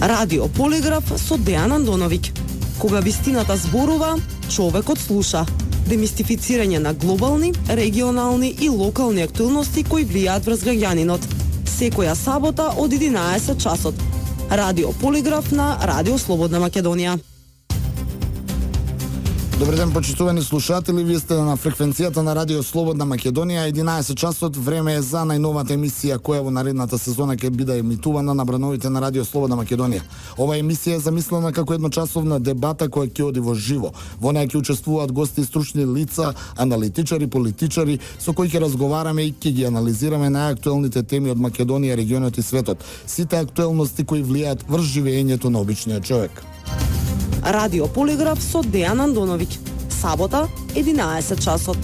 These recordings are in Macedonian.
Радио Полиграф со Дејан Андоновиќ. Кога вистината зборува, човекот слуша. Демистифицирање на глобални, регионални и локални актуелности кои влијаат врз граѓанинот. Секоја сабота од 11 часот. Радио Полиграф на Радио Слободна Македонија. Добар ден, почитувани слушатели, вие сте на фреквенцијата на Радио Слободна Македонија. 11 часот, време е за најновата емисија која во наредната сезона ќе биде емитувана на брановите на Радио Слободна Македонија. Ова емисија е замислена како едночасовна дебата која ќе оди во живо. Во неја ќе учествуваат гости и стручни лица, аналитичари, политичари, со кои ќе разговараме и ќе ги анализираме најактуелните теми од Македонија, регионот и светот. Сите актуелности кои влијаат врз живеењето на обичниот човек. Радио Полиграф со Дејан Андоновиќ. Сабота, 11 часот.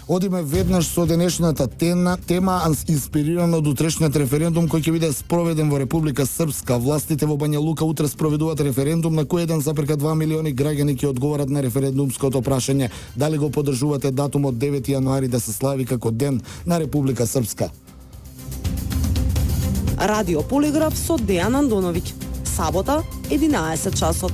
Одиме веднаш со денешната тема инспирирана од утрешниот референдум кој ќе биде спроведен во Република Српска. Властите во Бања Лука утре спроведуваат референдум на кој 1,2 милиони граѓани ќе одговорат на референдумското прашање дали го поддржувате датумот 9 јануари да се слави како Ден на Република Српска. Радио Полиграф со Дејан Андоновиќ. Сабота, 11 часот.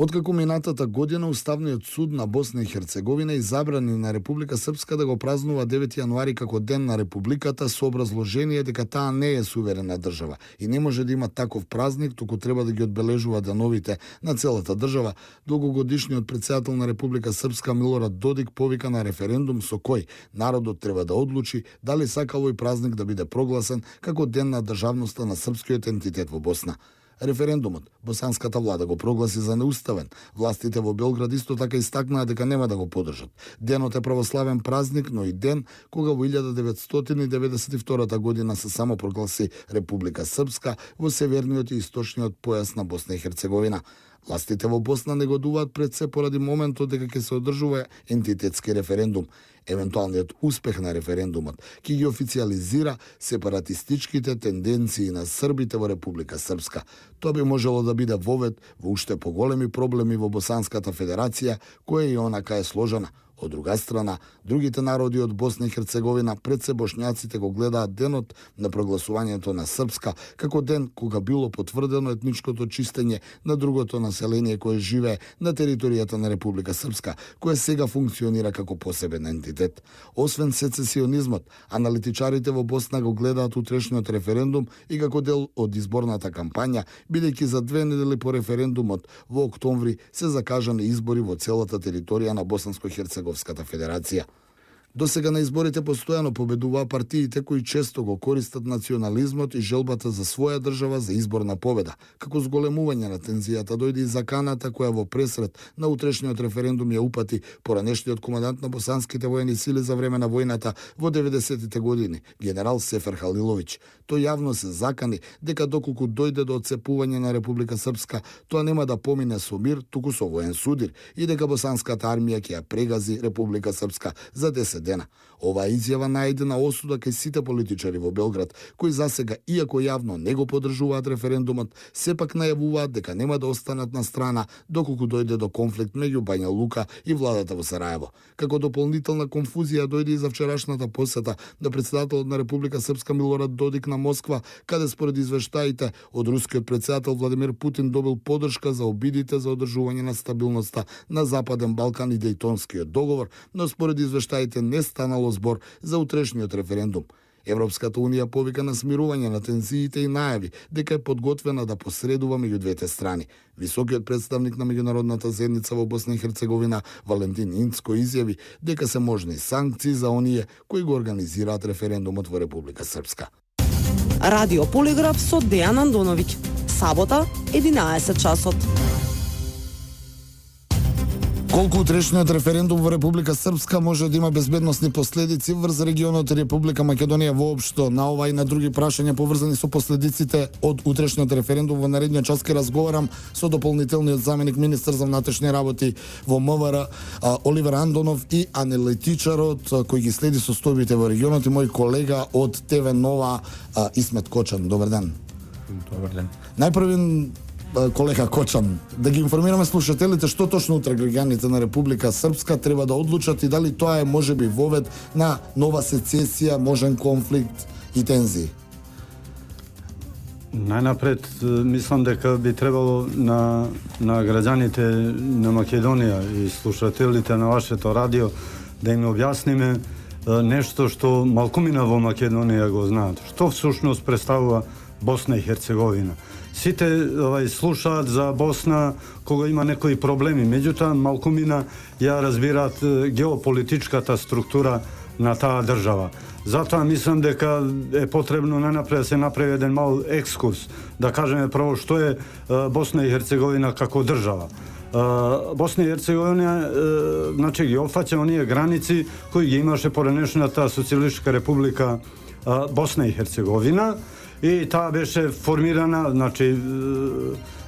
Откако минатата година Уставниот суд на Босна и Херцеговина изабрани на Република Српска да го празнува 9 јануари како Ден на Републиката со образложение дека таа не е суверена држава и не може да има таков празник, туку треба да ги одбележува деновите на целата држава, долгогодишниот претседател на Република Српска Милорад Додик повика на референдум со кој народот треба да одлучи дали сака овој празник да биде прогласен како Ден на државноста на српскиот ентитет во Босна. Референдумот босанската влада го прогласи за неуставен. Властите во Белград исто така истакнаа дека нема да го поддржат. Денот е православен празник, но и ден кога во 1992 година се само прогласи Република Српска во северниот и источниот појас на Босна и Херцеговина. Властите во Босна негодуваат пред се поради моментот дека ќе се одржува ентитетски референдум. Евентуалниот успех на референдумот ќе ги официализира сепаратистичките тенденции на србите во Република Српска. Тоа би можело да биде вовед во уште поголеми проблеми во Босанската федерација, која и онака е сложена. Од друга страна, другите народи од Босна и Херцеговина пред се бошњаците го гледаат денот на прогласувањето на Српска како ден кога било потврдено етничкото чистење на другото население кое живее на територијата на Република Српска, кое сега функционира како посебен ентитет. Освен сецесионизмот, аналитичарите во Босна го гледаат утрешниот референдум и како дел од изборната кампања, бидејќи за 2 недели по референдумот во октомври се закажани избори во целата територија на Босанско-Херцеговина Федерација. До сега на изборите постојано победуваа партиите кои често го користат национализмот и желбата за своја држава за изборна победа. Како зголемување на тензијата дојде и заканата која во пресред на утрешниот референдум ја упати поранешниот командант на босанските воени сили за време на војната во 90-тите години, генерал Сефер Халиловиќ. Тој јавно се закани дека доколку дојде до отцепување на Република Српска, тоа нема да помине со мир, туку со воен судир и дека босанската армија ќе ја прегази Република Српска за 10 дена. Оваа изјава најде на осуда кај сите политичари во Белград, кои засега, иако јавно не го поддржуваат референдумот, сепак најавуваат дека нема да останат на страна доколку дојде до конфликт меѓу Бања Лука и владата во Сараево. Како дополнителна конфузија дојде и за вчерашната посета на претседателот на Република Српска Милорад Додик на Москва, каде според извештаите од рускиот претседател Владимир Путин добил поддршка за обидите за одржување на стабилноста на Западен Балкан и Дејтонскиот договор, но според извештаите не станало збор за утрешниот референдум. Европската унија повика на смирување на тензиите и најави дека е подготвена да посредува меѓу двете страни. Високиот представник на меѓународната заедница во Босна и Херцеговина Валентин Инцко изјави дека се можни санкции за оние кои го организираат референдумот во Република Српска. Радио Полиграф со Дејан Андоновиќ. Сабота, 11 часот. Колку утрешниот референдум во Република Српска може да има безбедносни последици врз регионот и Република Македонија воопшто, на ова и на други прашања поврзани со последиците од утрешниот референдум во наредниот час ке разговарам со дополнителниот заменик министар за внатрешни работи во МВР Оливер Андонов и аналитичарот кој ги следи состојбите во регионот и мој колега од ТВ Нова Исмет Кочан. Добар ден. Добар ден. Најпрвен колега Кочан, да ги информираме слушателите што точно утре граѓаните на Република Српска треба да одлучат и дали тоа е можеби вовед на нова сецесија, можен конфликт и тензии. Најнапред, мислам дека би требало на граѓаните на Македонија и слушателите на вашето радио да им објасниме нешто што малкумина во Македонија го знаат. Што всушност представува Босна и Херцеговина? Сите слушаат за Босна кога има некои проблеми, меѓутоа малкумина ја разбираат геополитичката структура на таа држава. Затоа мислам дека е потребно најнапред да се направи еден мал екскурс, да кажеме прво што е Босна и Херцеговина како држава. Босна и Херцеговина значи ги опфаќа оние граници кои ги имаше поранешната Социјалистичка република Босна и Херцеговина, и таа беше формирана, значи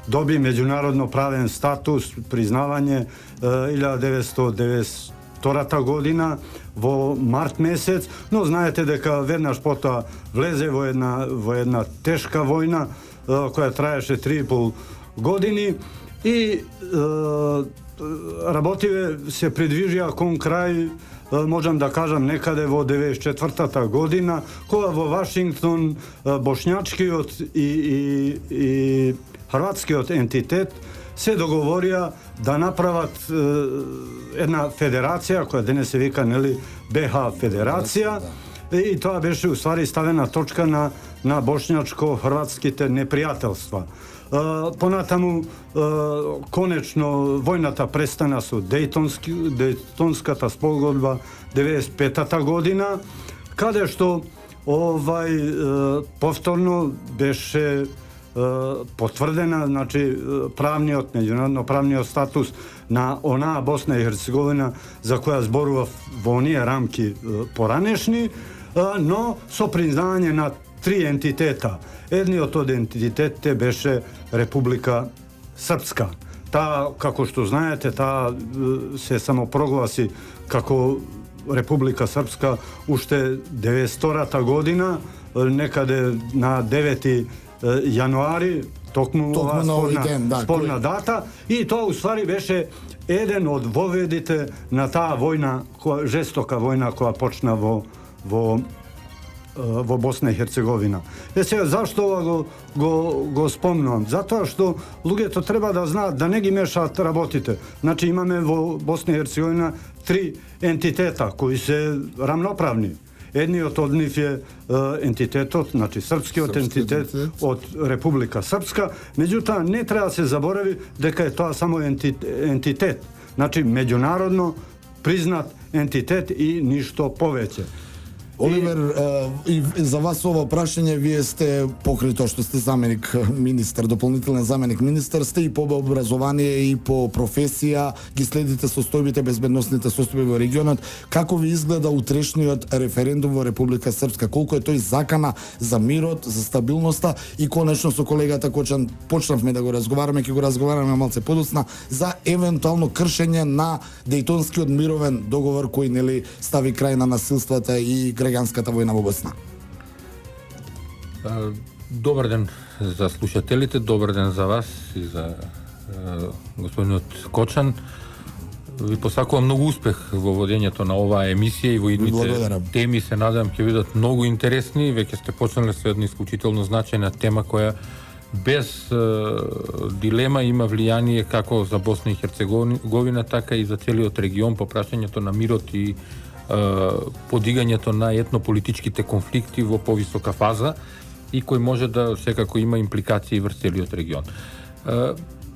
доби меѓународно правен статус, признавање 1992 година во март месец, но знаете дека веднаш потоа влезе во една тешка војна која траеше 3,5 години и работиве се придвижија кон крај, можам да кажам некаде во 94-та година, кога во Вашингтон бошњачкиот и хрватскиот ентитет се договорија да направат една федерација која денес се вика БХ федерација, и тоа беше уствари ставена точка на бошњачко-хрватските непријателства. Понатаму конечно војната престана со Дејтонската спогодба 95-та година, каде што повторно беше потврдена, значи правниот, меѓународно правниот статус на онаа Босна и Херцеговина за која зборува во оние рамки поранешни, но со признавање на 3 ентитета. Едниот од ентитетите беше Република Српска. Таа, како што знаете, таа се самопрогласи како Република Српска уште 92-та година, некаде на 9 јануари, токму оваа спорна дата, и тоа уствари беше еден од воведите на таа војна, жестока војна која почна во Босна и Херцеговина. Сега, зашто ова го спомнувам? Затоа што луѓето треба да знаат да не ги мешаат работите. Значи имаме во Босна и Херцеговина 3 ентитета кои се рамноправни. Едниот од нив е ентитетот, значи српскиот ентитет од Република Српска, меѓутоа не треба да се заборави дека е тоа само ентитет, значи меѓународно признат ентитет и ништо повеќе. Оливер, и за вас ова прашање, вие сте покрај тоа што сте заменик министер, дополнителен заменик министер, сте и по образование и по професија, ги следите состојбите, безбедносните состојби во регионот. Како ви изгледа утрешниот референдум во Република Српска? Колку е тој закана за мирот, за стабилноста? И конечно со колегата Кочан почнавме да го разговараме, ќе го разговараме малце подоцна за евентуално кршење на Дејтонскиот мировен договор кој стави крај на насилствата и граѓанската војна во Босна. Добар ден за слушателите, добар ден за вас и за господинот Кочан. Ви посакувам многу успех во водењето на оваа емисија и во идните теми, се надевам ќе бидат многу интересни. Веќе сте почнале со една исклучително значајна тема која без дилема има влијание како за Босна и Херцеговина, така и за целиот регион по прашањето на мирот и подигањето на етнополитичките конфликти во повисока фаза и кој може да секако има импликации врз целиот регион.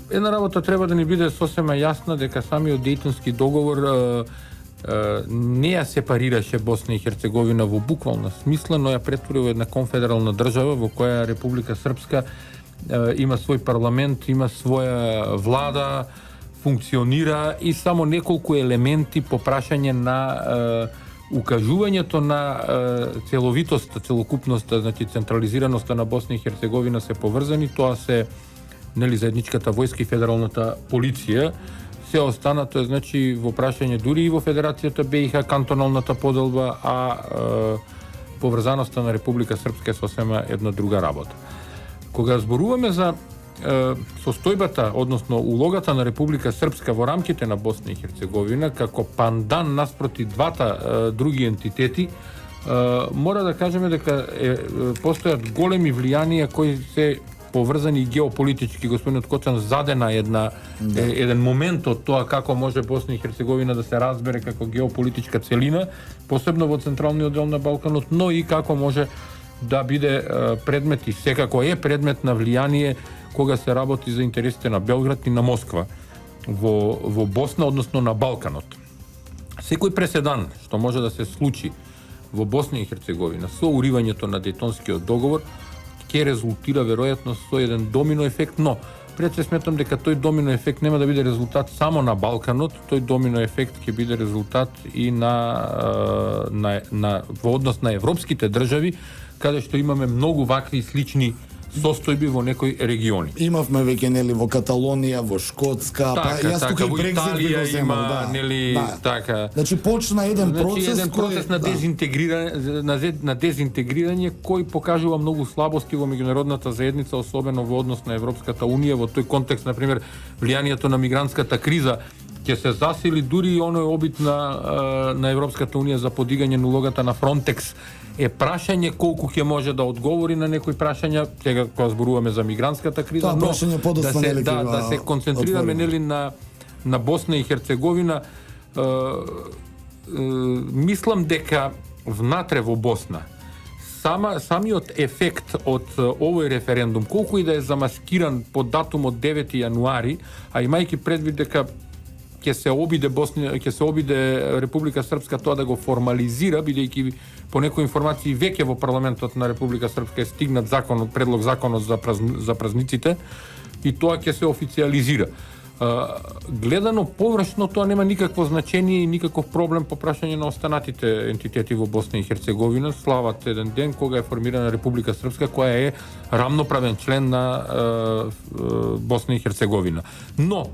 Една работа треба да ни биде сосема јасна, дека самиот Дејтонски договор не ја сепарираше Босна и Херцеговина во буквална смисла, но ја претвори во една конфедерална држава во која Република Српска има свој парламент, има своја влада, функционира и само неколку елементи по прашање на укажувањето на целовитоста, целокупноста, значи централизираноста на Босна и Херцеговина се поврзани. Тоа се заедничката војска и федералната полиција. Се останато е значи во прашање дури и во Федерацијата БиХ кантоналната поделба, а поврзаноста на Република Српска е сосема една друга работа. Кога зборуваме за состојбата, односно улогата на Република Српска во рамките на Босна и Херцеговина како пандан наспроти двата други ентитети, мора да кажеме дека постојат големи влијанија кои се поврзани геополитички. Господинот Кочан задена еден момент од тоа како може Босна и Херцеговина да се разбере како геополитичка целина, посебно во централниот дел на Балканот, но и како може да биде предмет и секако е предмет на влијание кога се работи за интересите на Белград и на Москва во Босна, односно на Балканот. Секој преседан што може да се случи во Босна и Херцеговина со уривањето на Дејтонскиот договор ќе резултира веројатно со еден домино ефект, но пред се сметам дека тој домино ефект нема да биде резултат само на Балканот, тој домино ефект ќе биде резултат и во однос на европските држави, каде што имаме многу вакви слични состојби во некои региони. Имавме веќе нели во Каталонија, во Шкотска, јас тука и во Брекзит Италија го земам, има нели така. Значи почна еден процес на дезинтегрирање кој покажува многу слабости во меѓународната заедница, особено во однос на Европската унија, во тој контекст, например, влијанието на мигрантската криза ќе се засили, дури и оној обид на Европската унија за подигање на улогата на Фронтекс е прашање колку ќе може да одговори на некои прашања, сега кога зборуваме за мигрантската криза, но да се концентрираме нели на Босна и Херцеговина. Мислам дека внатре во Босна самиот ефект од овој референдум, колку и да е замаскиран по датумот 9 јануари, а имајќи предвид дека ќе се обиде Република Српска тоа да го формализира, бидејќи по некои информации веќе во парламентот на Република Српска е стигнат предлог законот за празниците и тоа ќе се официализира. Гледано површно, тоа нема никакво значение и никаков проблем по прашање на останатите ентитети во Босна и Херцеговина. Слават еден ден кога е формирана Република Српска, која е рамноправен член на Босна и Херцеговина. Но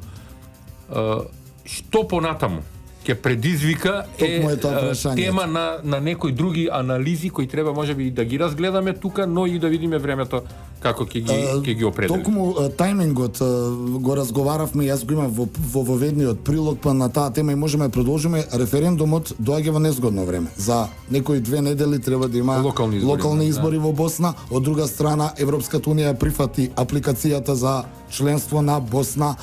што понатаму ќе предизвика тема на некои други анализи кои треба можеби да ги разгледаме тука, но и да видиме времето како ќе ги определи. Токму тајмингот го разговаравме, јас го имам во воведниот прилог, па на таа тема и можеме да продолжиме. Референдумот доаѓа во незгодно време. За некои 2 недели треба да има локални избори во Босна. Од друга страна, Европската унија прифати апликацијата за членство на Босна.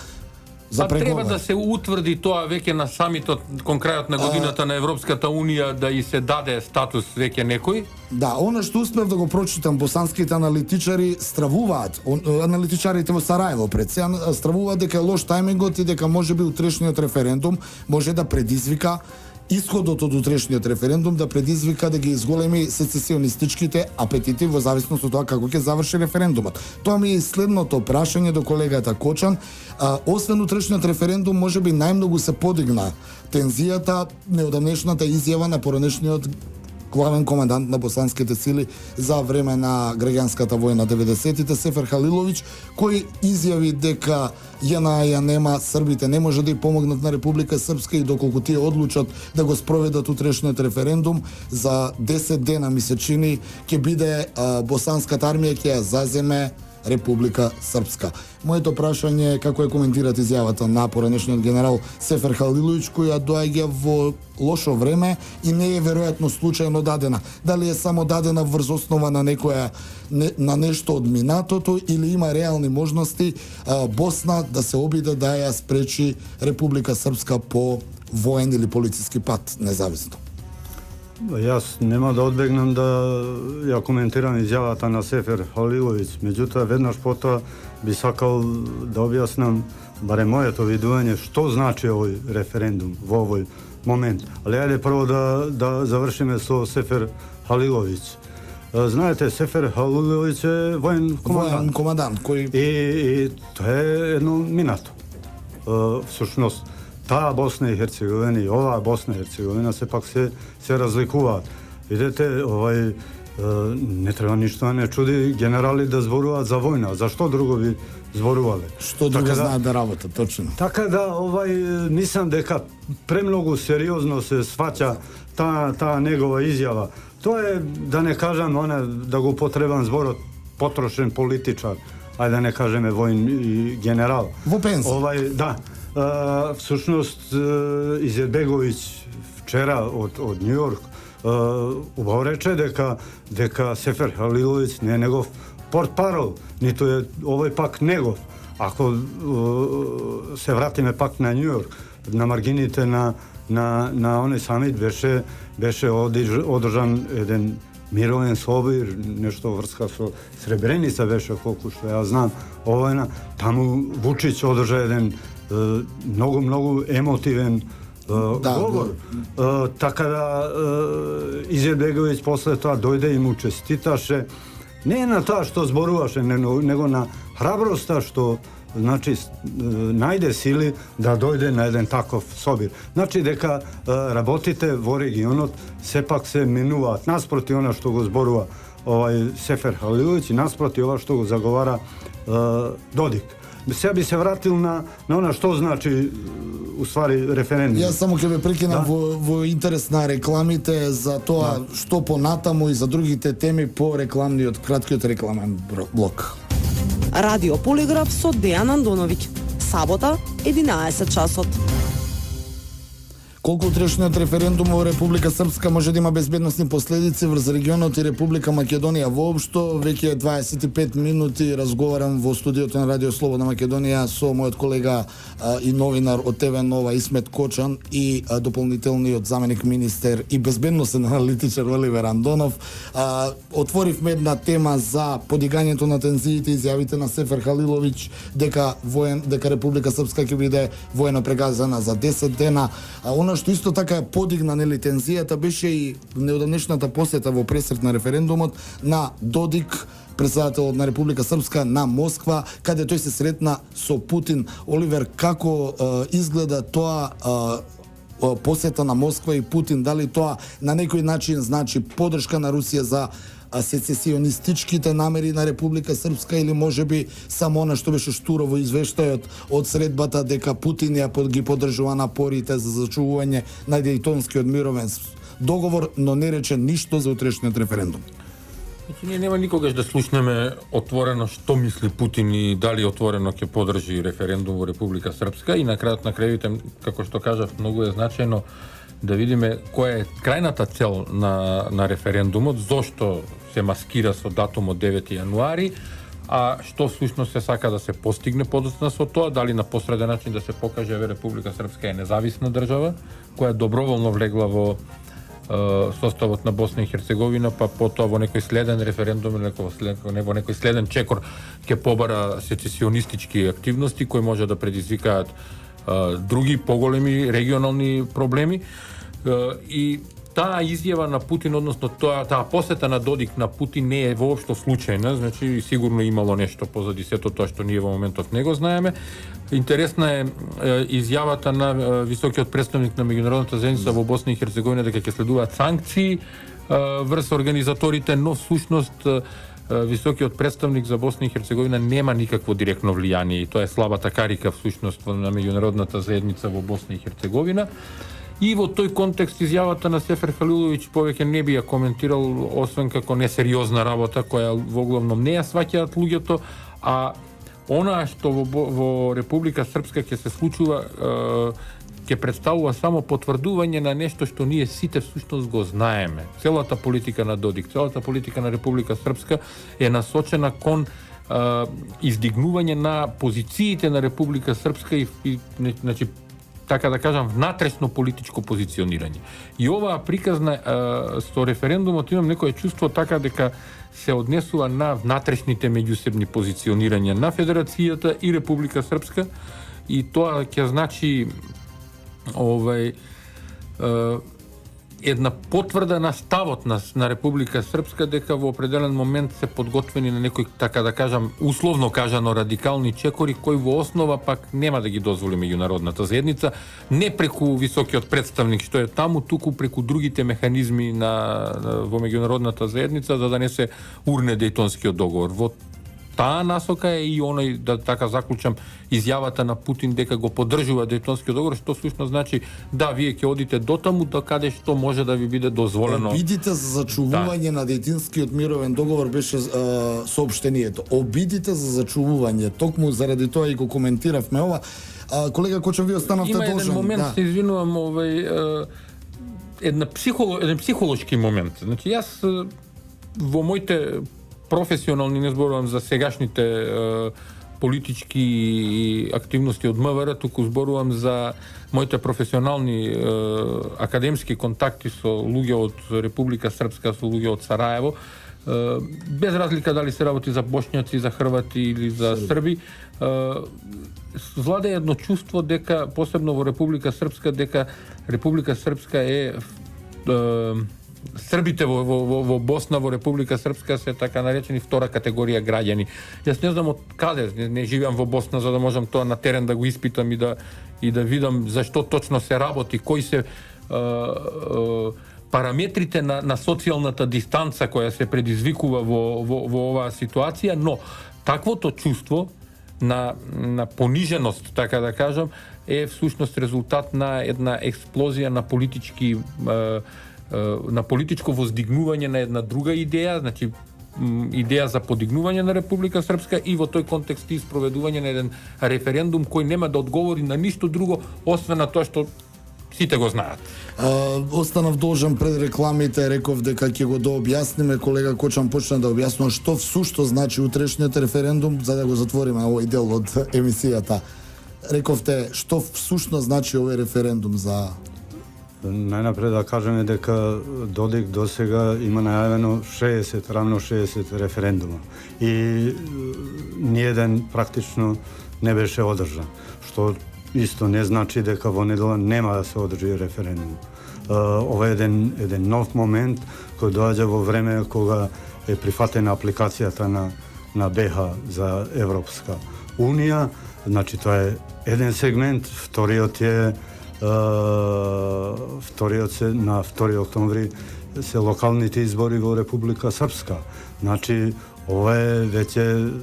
Треба да се утврди тоа веќе на самитот кон крајот на годината на Европската унија, да и се даде статус веќе некој. Да, она што успев да го прочитам, босанските аналитичари стравуваат, аналитичарите во Сараево пред се стравуваат дека е лош тајмингот и дека можеби утрешниот референдум може да предизвика исходот од утрешниот референдум, да предизвика да ги изголеми сецесионистичките апетити во зависност од тоа како ќе заврши референдумот. Тоа ми е следното прашање до колегата Кочан. Освен утрешниот референдум, можеби најмногу се подигна тензијата неодамнешната изјава на поранешниот главен командант на босанските сили за време на граѓанската војна 90-тите, Сефер Халиловиќ, кој изјави дека ја нема, србите не може да ја помогнат на Република Српска и доколку тие одлучат да го спроведат утрешниот референдум, за 10 дена ми се чини ќе биде босанската армија ќе ја заземе Република Српска. Моето прашање е како ја коментирате изјавата на поранешниот генерал Сефер Халиловиќ, која доаѓа во лошо време и не е веројатно случајно дадена. Дали е само дадена врз основа на на нешто од минатото или има реални можности Босна да се обиде да ја спречи Република Српска по воен или полициски пат, независно? Јас нема да одбегнам да ја коментирам изјавата на Сефер Халиловиќ, меѓутоа веднаш потоа би сакал да објаснам барем моето видување што значи овој референдум во овој момент. Али ајде прво да завршиме со Сефер Халиловиќ. Знаете, Сефер Халиловиќ е воен командант кој и тоа е едно минато. Всушност таа Босна и Херцеговина и оваа Босна и Херцеговина сепак се разликуваат. Видете, не треба ништо да не чуди генерали да зборуваат за војна. Зашто друго би зборувале? Што друго знаат да работат, точно. Така да, мислам дека премногу сериозно се сваќа таа негова изјава. Тоа е, да не кажам, да го потребам зборот потрошен политичар, ајде да не кажеме војн генерал. Во пензија. Да. Всушност, Изетбеговиќ вчера од Њујорк убаво рече дека Сефер Халиловиќ не е негов портпарол, ниту е овој пак негов. Ако се вратиме пак на Њујорк, на маргините на оној самит беше одржан еден мировен собир, нешто врска со Сребреница беше, колку што ја знам, таму Вучиќ одржа еден многу емотивен говор. Така да Изетбеговиќ после тоа дојде и му честиташе, не на тоа што зборуваше, него на храброста што значи најде сили да дојде на еден таков собир. Значи дека работите во регионот сепак се минуваат наспроти она што го зборува овај Сефер Халиловиќ и наспроти ова што го заговара Додик. Сега би се вратил на она што значи уствари референдум. Јас само ќе ве прекинам во интерес на рекламите за тоа што понатаму и за другите теми по краткиот рекламен блок. Радио Полиграф со Дејан Андоновиќ. Сабота, 11 часот. Колку утрешниот референдум во Република Српска може да има безбедносни последици врз регионот и Република Македонија воопшто, веќе 25 минути разговарам во студиото на Радио Слободна Македонија со мојот колега и новинар од ТВ Нова Исмет Кочан и дополнителниот заменик министер и безбедносен аналитичар Оливер Андонов. Отворивме една тема за подигањето на тензиите, изјавите на Сефер Халиловиќ дека Република Српска ќе биде воено прегазена за 10 дена. Она што исто така подигна тензијата беше и неодамнешната посета во пресрет на референдумот на Додик, председателот на Република Српска, на Москва, каде тој се сретна со Путин. Оливер, како изгледа тоа посета на Москва и Путин? Дали тоа на некој начин значи поддршка на Русија за сецесионистичките намери на Република Српска или можеби само она што беше штуро во извештајот од средбата дека Путин ја ги поддржува напорите за зачувување на Дејтонскиот мировен договор, но не рече ништо за утрешниот референдум? Значи, ние нема никогаш да слушнеме отворено што мисли Путин и дали отворено ќе поддржи референдум во Република Српска и на крајот, како што кажав, многу е значајно да видиме која е крајната цел на референдумот, зошто се маскира со датумот 9 јануари, а што всушност се сака да се постигне подоцна со тоа, дали на посреден начин да се покаже дека Република Српска е независна држава, која доброволно влегла во составот на Босна и Херцеговина, па потоа во некој следен референдум или во некој следен чекор ќе побара сецесионистички активности кои може да предизвикаат други поголеми регионални проблеми и таа изјава на Путин, односно таа посета на Додик на Путин не е воопшто случајна, значи сигурно имало нешто позади сето тоа што ние во моментов не го знаеме. Интересна е изјавата на високиот представник на меѓународната заедница во Босна и Херцеговина дека ќе следуваат санкции врз организаторите, но всушност високиот представник за Босна и Херцеговина нема никакво директно влијание и тоа е слабата карика всушност на меѓународната заедница во Босна и Херцеговина. И во тој контекст изјавата на Сефер Халиловиќ повеќе не би ја коментирал, освен како несериозна работа која во главном не ја сваќаат луѓето, а она што во Република Српска ќе се случува ќе представува само потврдување на нешто што ние сите всушност го знаеме. Целата политика на Додик, целата политика на Република Српска е насочена кон издигнување на позициите на Република Српска и значи така да кажам, внатрешно политичко позиционирање. И оваа приказна со референдумот имам некое чувство така дека се однесува на внатрешните меѓусебни позиционирања на Федерацијата и Република Српска и тоа ќе значи една потврда на ставот на Република Српска дека во определен момент се подготвени на некој, така да кажам, условно кажано радикални чекори кои во основа пак нема да ги дозволи меѓународната заедница, не преку високиот представник што е таму, туку преку другите механизми во меѓународната заедница за да не се урне Дејтонскиот договор. Во таа насока е и оној, да така заклучам, изјавата на Путин дека го поддржува Дејтонскиот договор, што всушност значи да, вие ќе одите дотаму до каде што може да ви биде дозволено. Обидите за зачувување на Дејтонскиот мировен договор беше соопштението. Обидите за зачувување, токму заради тоа и го коментиравме ова. Колега Кочан, вие останавте должен. Има еден момент, се извинувам, еден психолошки момент. Значи јас во моите професионални, не зборувам за сегашните политички активности од МВР, туку зборувам за моите професионални академски контакти со луѓе од Република Српска, со луѓе од Сараево, без разлика дали се работи за бошњаци, за хрвати или за срби, владе едно чувство дека, посебно во Република Српска, дека Република Српска е Србите во Босна, во Република Српска се така наречени втора категорија граѓани. Јас не знам од каде, не живеам во Босна за да можам тоа на терен да го испитам и да видам зашто точно се работи, кои се параметрите на социјалната дистанца која се предизвикува во оваа ситуација, но таквото чувство на пониженост, така да кажам, е всушност резултат на една експлозија на политичко воздигнување на една друга идеја, значи идеја за подигнување на Република Српска и во тој контекст и спроведување на еден референдум кој нема да одговори на ништо друго освен на тоа што сите го знаат. Останав должен пред рекламите, реков дека ќе го дообјасниме, колега Кочан почна да објаснува што всушто значи утрешниот референдум, за да го затвориме овој дел од емисијата. Рековте што всушно значи овој референдум за... Најнапред да кажеме дека Додик досега има најавено 60, рамно 60 референдума и ниеден практично не беше одржан, што исто не значи дека во недела нема да се одржи референдум. Ова е еден нов момент кој доаѓа во време кога е прифатена апликацијата на БH за Европска Унија, значи тоа е еден сегмент, вториот се на 2 октомври се локалните избори во Република Српска. Значи ова е веќе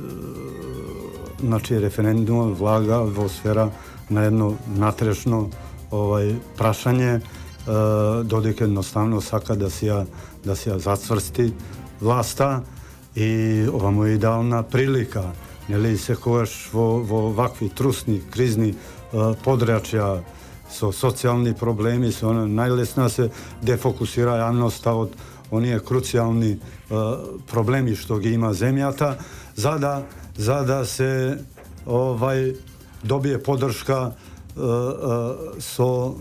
референдум влага во сфера на едно натрешно прашање. Додик едноставно сака да си ја зацврсти власта и ова му е идеална прилика. Нели секогаш во вакви трусни, кризни подрачја со социјални проблеми, со најлесно се дефокусира јавноста од оние круцијални проблеми што ги има земјата, за да се добие поддршка со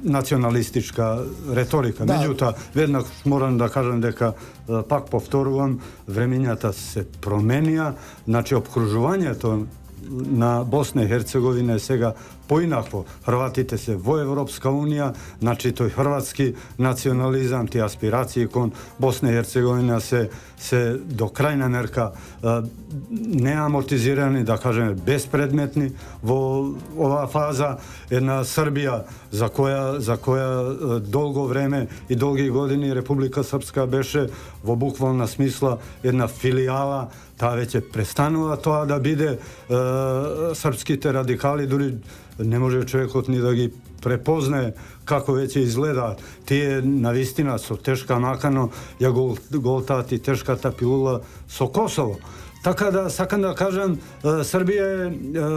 националистичка реторика. Меѓутоа, веднаш морам да кажам дека, пак повторувам, времењата се променија, значи обкружувањето на Босна и Херцеговина е сега поинакво. Хрватите се во Европска Унија, значи тој хрватски национализам, тие аспирации кон Босна и Херцеговина се до крајна мерка неамортизирани, да кажеме беспредметни во оваа фаза. Една Србија за која долго време и долги години Република Српска беше во буквална смисла една филијала, таа веќе престанува тоа да биде. Српските радикали дури не може човекот ни да ги препознае како веќе изгледаат. Тие навистина со тешка макано ја голтаат и тешката пилула со Косово. Така да сакам да кажам, Србија е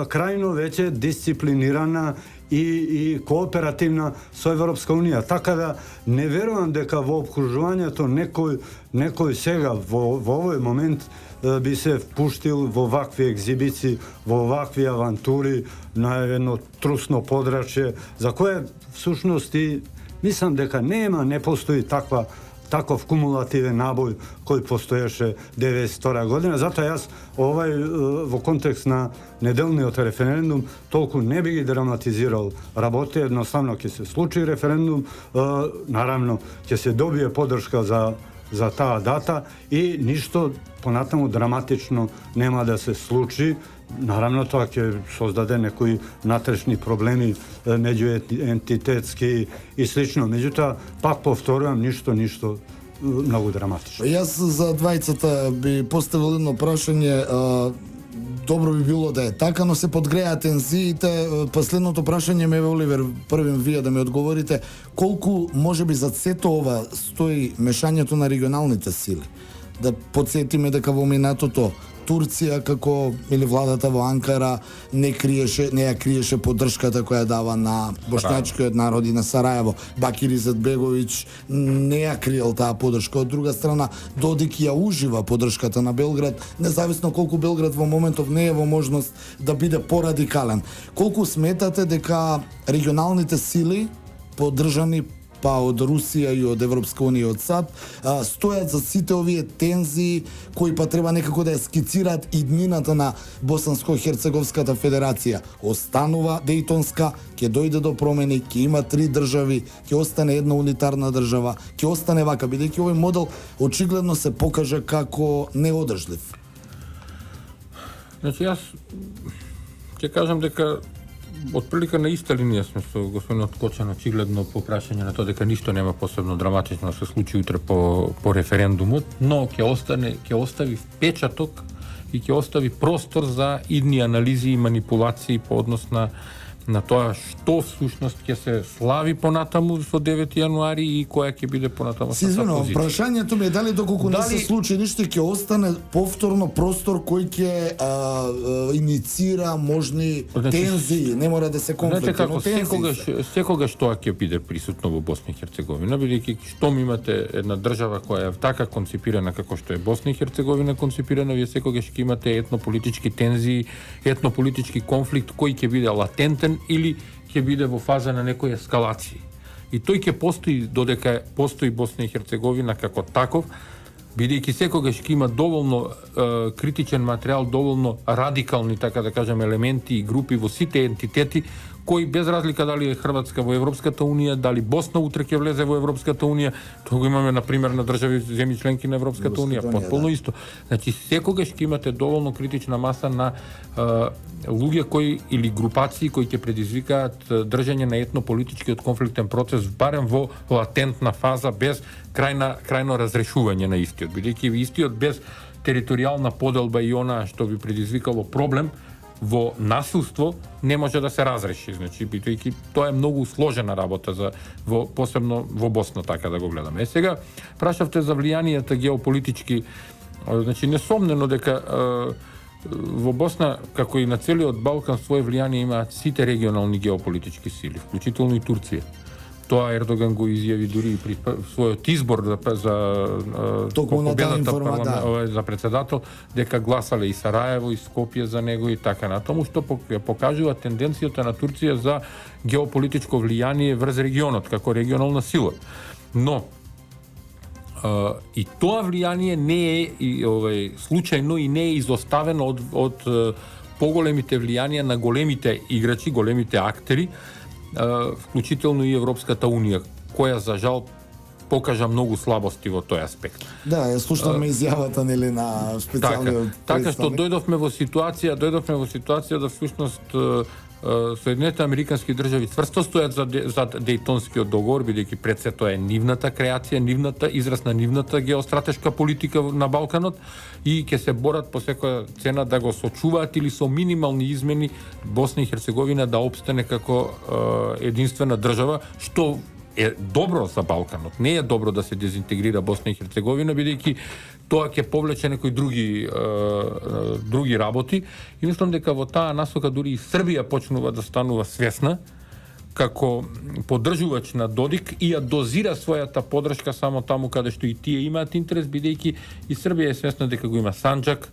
крајно веќе дисциплинирана и кооперативна со Европска Унија. Така да не верувам дека во обкружувањето некој сега во овој момент би се впуштил во вакви екзибиции, во вакви авантури на едно трусно подрачје, за кое всушност и мислам дека не постои таков кумулативен набој кој постоеше 92 година. Затоа јас во контекст на неделниот референдум толку не би ги драматизирал работи, едноставно ќе се случи референдум, наравно ќе се добие поддршка за таа дата и ништо понатаму драматично нема да се случи. Наравно тоа ќе создаде некои натрешни проблеми меѓуентитетски и слично. Меѓутоа, пак повторувам, ништо многу драматично. Јас за двајцата би поставил едно прашање. Добро би било да е така, но се подгреа тензиите. Последното прашање ме Оливер, првим вие да ми одговорите, колку можеби за сето ова стои мешањето на регионалните сили? Да подсетиме дека во минатото Турција како или владата во Анкара не ја криеше поддршката која дава на бошњачкиот народ и на Сарајево. Бакир Изетбеговиќ не ја криел таа поддршка. Од друга страна, Додик ја ужива поддршката на Белград, независно колку Белград во моментов не е во можност да биде порадикален. Колку сметате дека регионалните сили поддржани па од Русија и од Европска унија и од САД, стојат за сите овие тензии кои па треба некако да ја скицираат иднината на Босанско-Херцеговската федерација. Останува Дејтонска, ќе дојде до промени, ќе има 3 држави, ќе остане една унитарна држава, ќе остане вака, бидејќи овој модел очигледно се покажа како неодржлив. Значи, јас ќе кажам дека отприлика на иста линија сме со господинот Кочан, очигледно по прашање на тоа дека ништо нема посебно драматично да се случи утре по референдумот, но ќе остави впечаток и ќе остави простор за идни анализи и манипулации по однос на тоа што всушност ќе се слави понатаму со 9 јануари и која ќе биде понатаму позиција. Извинувам, прашањето ми е дали доколку не се случи ништо ќе остане повторно простор кој ќе иницира можни тензии, не мора да се конфликти, но секогаш тоа ќе биде присутно во Босна и Херцеговина, бидејќи штом имате една држава која е така концепирана како што е Босна и Херцеговина концепирана, вие секогаш ќе имате етнополитички тензии, етнополитички конфликт кој ќе биде латентен или ќе биде во фаза на некои ескалации. И тој ќе постои додека постои Босна и Херцеговина како таков, бидејќи секогаш ќе има доволно критичен материјал, доволно радикални, така да кажем, елементи и групи во сите ентитети, кои без разлика дали е Хрватска во Европската унија, дали Босна утре ќе влезе во Европската унија, тоа го имаме на пример на држави земји членки на Европската унија, потполно исто. Значи секогаш ќе имате доволно критична маса на луѓе кои или групации кои ќе предизвикаат држање на етнополитичкиот конфликтен процес барем во латентна фаза без крајно разрешување на истиот, бидејќи истиот без територијална поделба и она што би предизвикало проблем во насилство не може да се разреши, значи бидејќи тоа е многу сложена работа посебно во Босна, така да го гледаме. Сега прашавте за влијанието геополитички, значи несомнено дека во Босна, како и на целиот Балкан, свое влијание имаат сите регионални геополитички сили, вклучително и Турција. Тоа Ердоган го изјави дури и при својот избор за победата за председател, дека гласале и Сараево и Скопје за него и така натаму, што покажува тенденцијата на Турција за геополитичко влијание врз регионот како регионална сила. Но и тоа влијание не е случајно и не е изоставено од поголемите влијанија на големите играчи, големите актери, вклучително и Европската унија, која за жал покажа многу слабости во тој аспект. Да, ја слушнавме изјавата нели на специјалниот така што дојдовме во ситуација да всушност Соединетите американски држави цврсто стојат за Дејтонскиот договор, бидејќи пред се тоа е нивната креација, израз на нивната геостратешка политика на Балканот и ќе се борат по секоја цена да го сочуваат или со минимални измени Босна и Херцеговина да опстане како единствена држава, што е добро за Балканот. Не е добро да се дезинтегрира Босна и Херцеговина, бидејќи тоа ќе повлече некои други работи. И мислам дека во таа насока дури и Србија почнува да станува свесна како поддржувач на Додик и ја дозира својата поддршка само таму каде што и тие имаат интерес, бидејќи и Србија е свесна дека го има Санџак,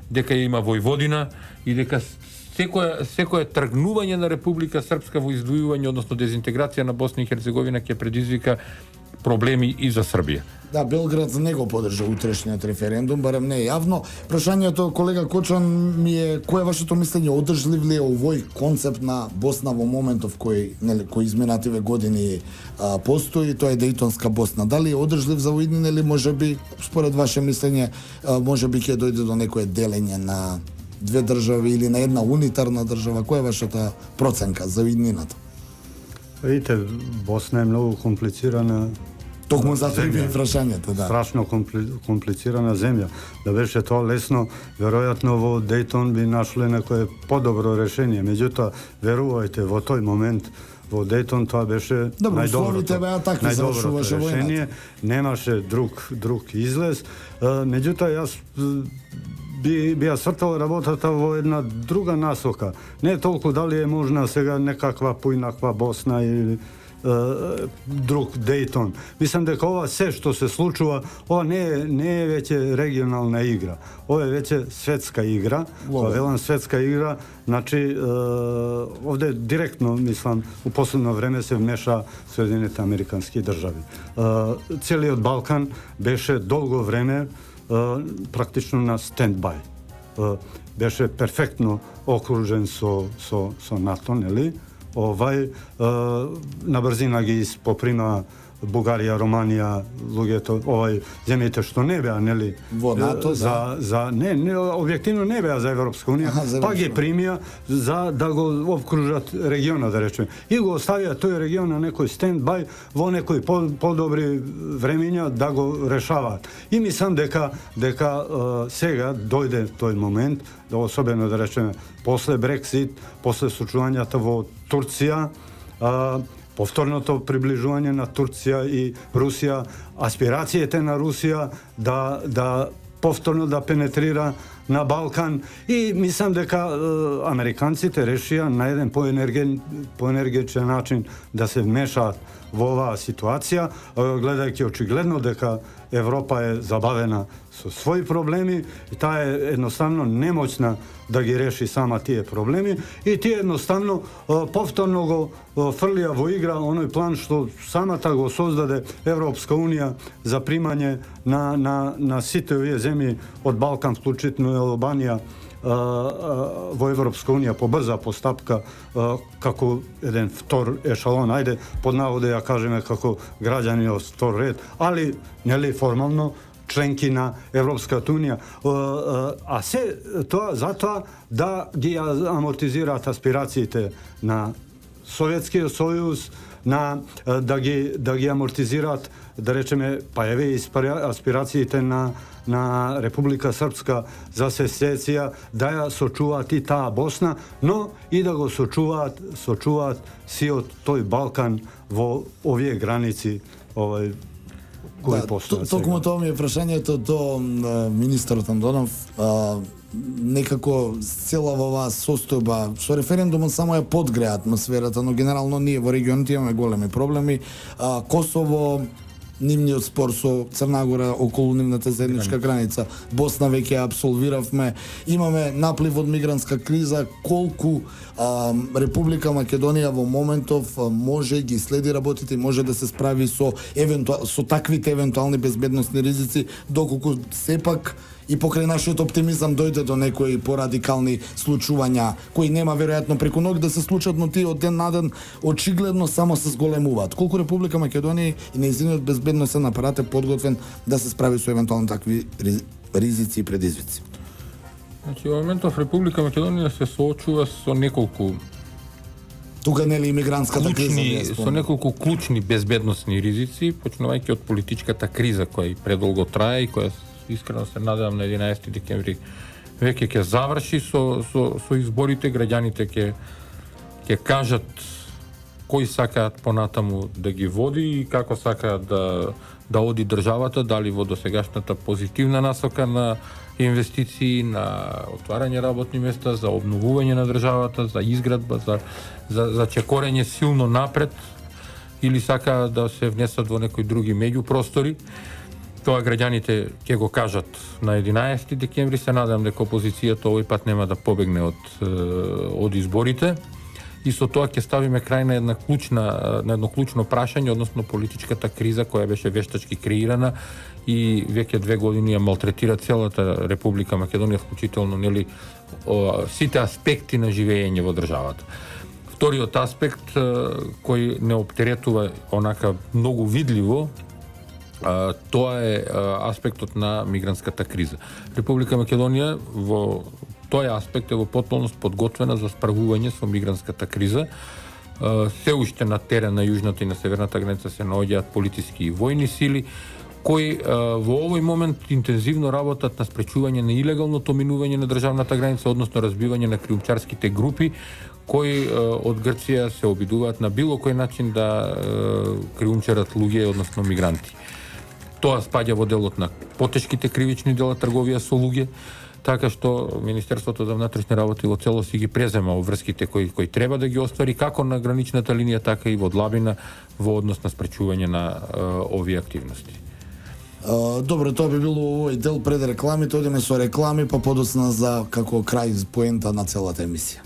дека ја има Војводина и дека секое тргнување на Република Српска во издвојување, односно дезинтеграција на Босна и Херцеговина ќе предизвика проблеми и за Србија. Да, Белград не го поддржа утрешниот референдум, барем не јавно. Прашањето, колега Кочан, ми е кој е вашето мислење, одржлив ли е овој концепт на Босна во моментов кој изминативе години постои, тоа е Дејтонска Босна. Дали е одржлив за воиднина или можеби, според ваше мислење, можеби ќе дојде до некое делење на две држави или на една унитарна држава? Која е вашата проценка за иднината? Видите, Босна е многу комплицирана. Токму затоа ви прашањето, да. Страшно комплицирана земја. Да беше тоа лесно, веројатно во Дејтон би нашле некое подобро решение. Меѓутоа, верувајте, во тој момент во Дејтон тоа беше најдоброто решение. Немаше друг излез. Меѓутоа, јас би ја сртал работата во една друга насока. Не толку дали е можна сега некаква поинаква Босна или друг Дейтон. Мислам дека ова се што се случува, ова не е веќе регионална игра. Ова е веќе светска игра. Велам светска игра, значи овде директно, мислам, у последно време се вмеша Соединените американски држави. Целиот Балкан беше долго време практично на стендбај. Беше перфектно окружен со НАТО, нели? На брзина ги поприма Бугарија, Романија, луѓето, земјите што не беа, нели, во НАТО, не, објективно не беа за Европска унија, па ги примија за да го обкружат региона, да речеме. И го оставија тој регион на некој стендбај во некои подобри времења да го решаваат. И мислам дека сега дојде тој момент, особено да речеме после Брексит, после случувањата во Турција, повторното приближување на Турција и Русија, аспирациите на Русија да повторно да пенетрира на Балкан, и мислам дека американците решија на еден поенергичен начин да се вмешаат во оваа ситуација, гледајќи очигледно дека Европа е забавена со своји проблеми и таа е едноставно немоćна да ги реши сама тие проблеми, и тие едноставно повторно го фрлија во игра оној план што самата го создаде Европска унија за примање на сите овие земји од Балкан, вклучително и Албанија, во Европска унија по брза постапка, како еден втор ешалон, ајде под наводе ја кажеме како граѓани од втор ред, али нели формално членки на Европската унија, а се тоа затоа да ги амортизираат аспирациите на Советскиот сојуз, да ги амортизираат, да речеме, па еве аспирациите на Република Српска за сецесија, да ја сочуваат и таа Босна, но и да го сочуваат сиот тој Балкан во овие граници кои постојат сега. Токму тоа ми е прашањето до министерот Андонов. Некако целава оваа состојба со референдумот само ја подгреа атмосферата, но генерално ние во регионите имаме големи проблеми. Косово, нивниот спор со Црна Гора околу нивната заедничка граница, Босна веќе ја абсолвиравме, имаме наплив од мигрантска криза, колку Република Македонија во моментов може ги следи работите и може да се справи со таквите евентуални безбедносни ризици, доколку сепак и покрај нашиот оптимизам дојде до некои порадикални случувања кои нема веројатно преку ноќ да се случат, но тие од ден на ден очигледно само се зголемуваат. Колку Република Македонија и нејзиниот безбедносен апарат е подготвен да се справи со евентуално такви ризици и предизвици? Значи, во моментов Република Македонија се соочува со неколку тука нели имигрантската криза, со неколку клучни безбедносни ризици, почнувајќи од политичката криза која предолго трае и која искрено се надевам на 11 декември веќе ќе заврши со изборите. Граѓаните ќе кажат кој сакаат понатаму да ги води и како сакаат да оди државата, дали во досегашната позитивна насока на инвестиции, на отварање работни места, за обновување на државата, за изградба, за чекорење силно напред, или сакаат да се внесат во некои други меѓупростори. Тоа граѓаните ќе го кажат на 11 декември. Се надам дека опозицијата овој пат нема да побегне од изборите. И со тоа ќе ставиме крај на едно клучно прашање, односно политичката криза која беше вештачки креирана и веќе 2 години ја малтретира целата Република Македонија, вклучително нели сите аспекти на живење во државата. Вториот аспект кој не оптеретува онака многу видливо, тоа е аспектот на мигрантската криза. Република Македонија во тој аспект е во потполност подготвена за справување со мигрантската криза. Се уште на терен на јужната и на северната граница се наоѓаат политички и војни сили кои во овој момент интензивно работат на спречување на илегалното минување на државната граница, односно разбивање на криумчарските групи кои од Грција се обидуваат на било кој начин да криумчарат луѓе, односно мигранти. Тоа спаѓа во делот на потешките кривични дела, трговија со луѓе, така што Министерството за внатрешни работи во целост ги презема врските кои треба да ги оствари како на граничната линија, така и во длабина во однос на спречување на овие активности. Добро, тоа би било овој дел пред рекламите. Одиме со реклами, па подоцна за како крај поента на целата емисија.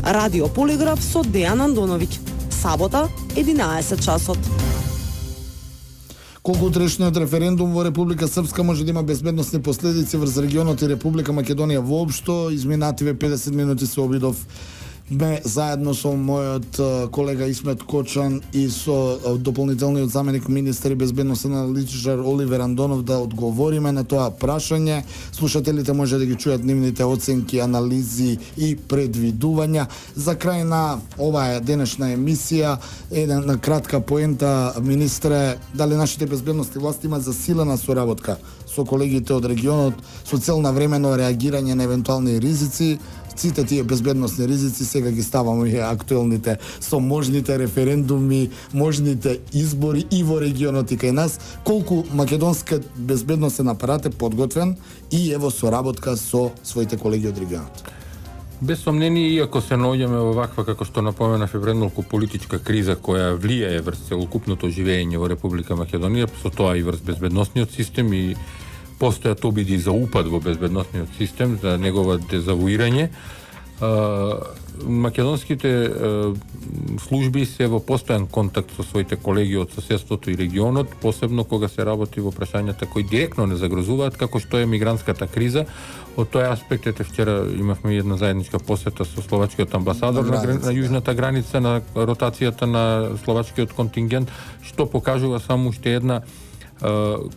Радио Полиграф со Дејан Андоновиќ. Сабота, 11 часот. Колку утрешниот референдум во Република Српска може да има безбедносни последици врз регионот и Република Македонија воопшто, изминативе 50 минути се обидов заедно со мојот колега Исмет Кочан и со дополнителниот заменик министер и безбедносен аналитичар Оливер Андонов да одговориме на тоа прашање. Слушателите може да ги чујат нивните оценки, анализи и предвидувања. За крај на оваа денешна емисија, една кратка поента, министре, дали нашите безбедности власти имаат засилена соработка со колегите од регионот со цел на времено реагирање на евентуални ризици? Сите тие безбедносни ризици сега ги ставаме и актуелните со можните референдуми, можните избори и во регионот и кај нас. Колку македонскиот безбедносен апарат е подготвен и е во соработка со своите колеги од регионот? Без сомнение, иако се наоѓаме во ваква, како што напоменав, вреднолку политичка криза која влијае врз целокупното живење во Република Македонија, со тоа и врз безбедносниот систем и постојат обиди за упад во безбедносниот систем, за негова дезавуирање. Македонските служби се во постојан контакт со своите колеги од соседството и регионот, посебно кога се работи во прашањата кои директно не загрозуваат, како што е мигрантската криза. Од тој аспект, вчера имавме една заедничка посета со словачкиот амбасадор на јужната граница, на ротацијата на словачкиот контингент, што покажува само уште една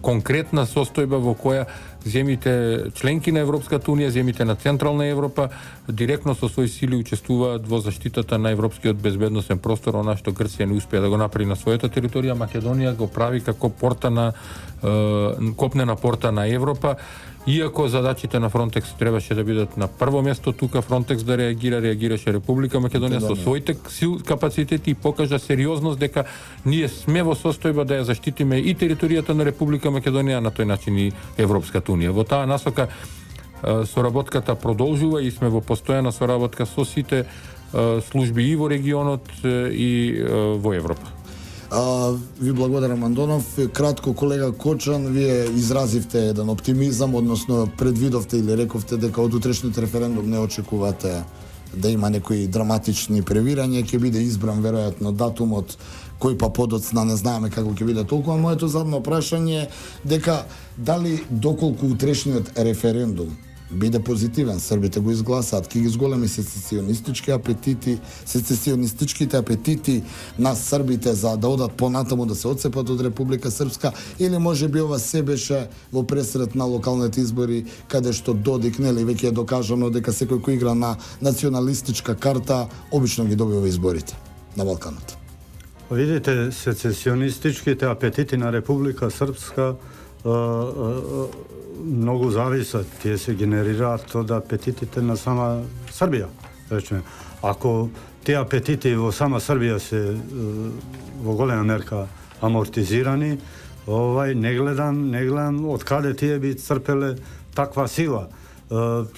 конкретна состојба во која земите членки на Европската унија, земите на Централна Европа директно со своји сили учествуваат во заштитата на европскиот безбедносен простор, она што Грција не успеа да го направи на својата територија, Македонија го прави како порта на копнена порта на Европа. Иако задачите на Фронтекс требаше да бидат на прво место, тука Фронтекс да реагираше Република Македонија со своите капацитети и покажа сериозност дека ние сме во состојба да ја заштитиме и територијата на Република Македонија, на тој начин и Европската унија. Во таа насока соработката продолжува и сме во постојана соработка со сите служби и во регионот и во Европа. Ви благодарам, Андонов. Кратко, колега Кочан, вие изразивте еден оптимизам, односно предвидовте или рековте дека од утрешниот референдум не очекувате да има некои драматични превирања, ќе биде избран веројатно датумот кој па подоцна не знаеме како ќе биде толку. Моето задно прашање е дека дали доколку утрешниот референдум биде позитивен, србите го изгласаат, ќе ги зголеми сецесионистичките апетити на србите за да одат понатаму да се отцепат од Република Српска, или може би ова се беше во пресрет на локалните избори, каде што Додик, нели, веќе е докажано дека секој кој игра на националистичка карта обично ги добива изборите на Балканот. Видите, сецесионистичките апетити на Република Српска многу зависат. Тие се генерираат од апетитите на сама Србија. Речеме, ако тие апетити во сама Србија се во голема мерка амортизирани, не гледам од каде тие би црпеле таква сила.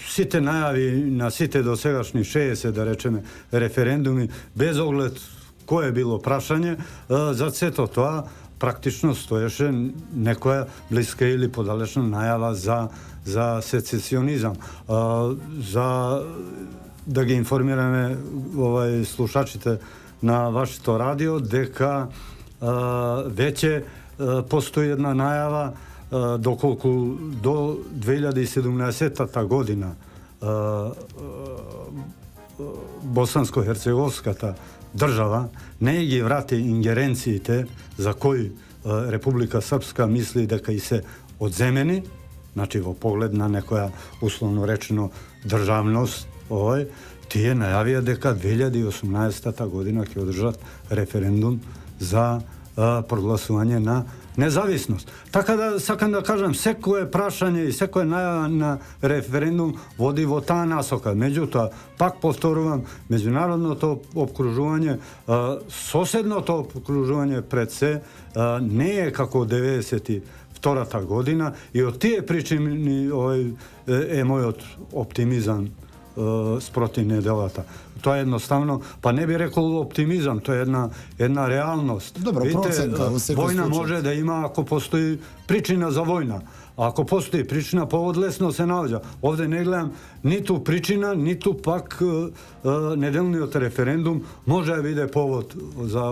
Сите најави на сите досегашни 60, да речеме, референдуми, без оглед кое било прашање, за сето тоа практично стоеше некоја блиска или подалечна најава за сецесионизам. За да ги информираме слушачите на вашето радио дека веќе постои една најава доколку до 2017 година Босанско-Херцеговската држава не ги врати ингеренциите за кои Република Српска мисли дека и се одземени, значи во поглед на некоја условно речено државност, тие најавија дека 2018 година ќе одржат референдум за прогласување на независност. Така да сакам да кажам, секое прашање и секое најава на референдум води во таа насока. Меѓутоа, пак повторувам, меѓународното опкружување, соседното опкружување пред се не е како 92 втората година и од тие причини е мојот оптимизам спроти неделата. Тоа е едноставно, па не би рекол оптимизам, тоа е една реалност. Добро, проценка во секој војна случај. може да има ако постои причина за војна. А ако постои причина, повод лесно се наоѓа. Овде не гледам ниту причина, ниту пак неделниот референдум може да биде повод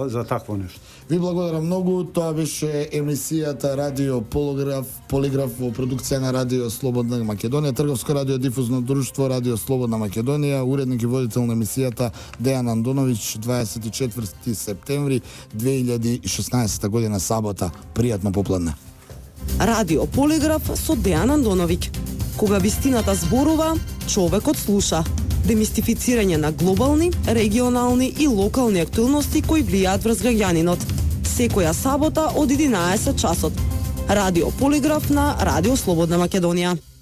за такво нешто. Ви благодарам многу. Тоа беше емисијата Радио Полиграф во продукција на Радио Слободна Македонија, Трговско радио дифузно друштво Радио Слободна Македонија, уредник и водител на емисијата Дејан Андоновиќ, 24 септември 2016 година, сабота. Пријатно попладне. Радио Полиграф со Дејан Андоновиќ. Кога вистината зборува, човекот слуша. Демистифицирање на глобални, регионални и локални актуелности кои влијаат врз граѓанинот. Секоја сабота од 11 часот. Радио Полиграф на Радио Слободна Македонија.